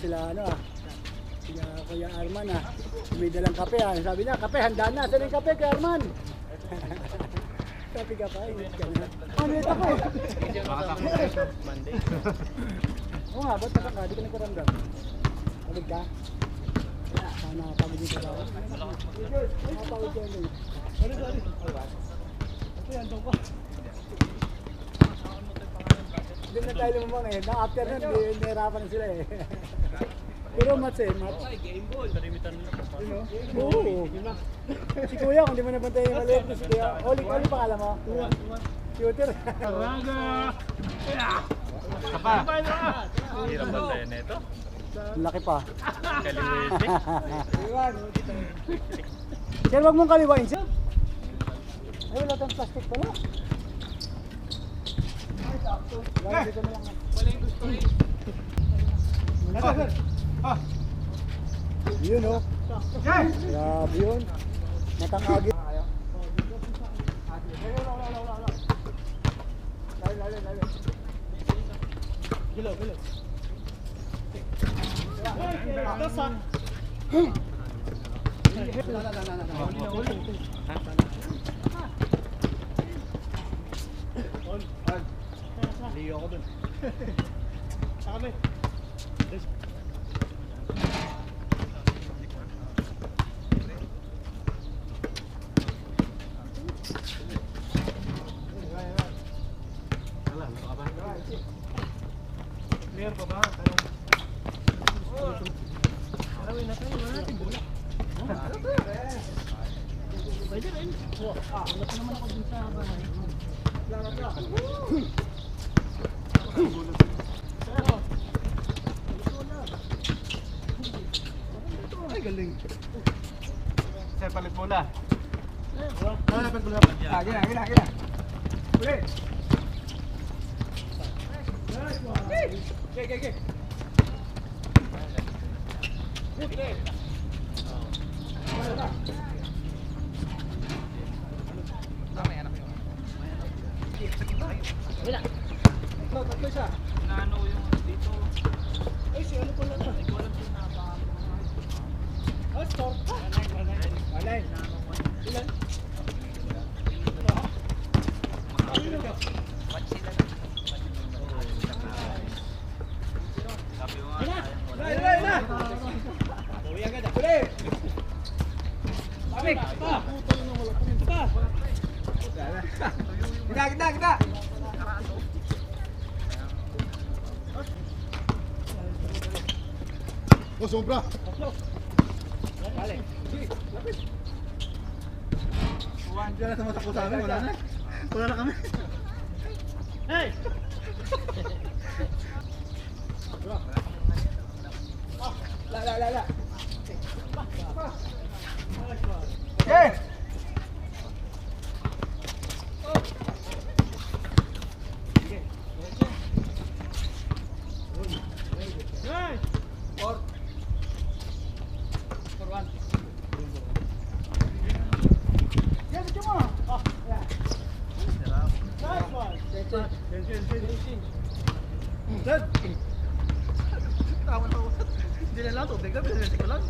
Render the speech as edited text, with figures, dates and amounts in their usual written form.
sila ano sila Kuya Arman may dalang kape sabi niya kape handa na, saan yung kape Kuya Arman? Kape ka pa, init ka na. Ano ito ko? Monday. Oo nga, ba't ka? Di ka nagkaramdam? Pagod ka? Sana pagod dito ba? Nakapagod ka yun. Sorry. Ito yan, doon ko. Hindi na tayo lumamang Na-after nun, nahirapan na sila Pero mats mats. Game ball. Tarimitan na po. Oo. Si Kuya, kung di mo nabantay yung maliit si Kuya. Oli pangalan mo? Shooter. Raga! Sapa! Hirap bantayan na ito. Laki pa. Kaliwete. Sir, wag mong kaliwain, sir. Ay, wala tayong plastic pala. Wala dito na lang. Wala yung gusto rin. Yun grabe yun. Matangagin. Gilo. Liyo ako dun. Kami. Clear pa ba? Arawin na tayo, wala natin bola. Pwede rin. Wala pa naman ako dun sa bahay. Ay, galing. Sir, palit bola. Palit bola. Gina. Uli. Okay. Wala. Tatlo siya. Nano yung dito. Ay, si ano pala na? Hindi ko alam kung Oh, store. Alay. Ilan? Uwi agad Uli! Pamik! Kita! Oh, sobra! Bale! Lapit! Diyan na tumatakbo sa amin, wala na kami. Hey! La. Okay! Hindi na lang, tubig na, pinag-ko lang.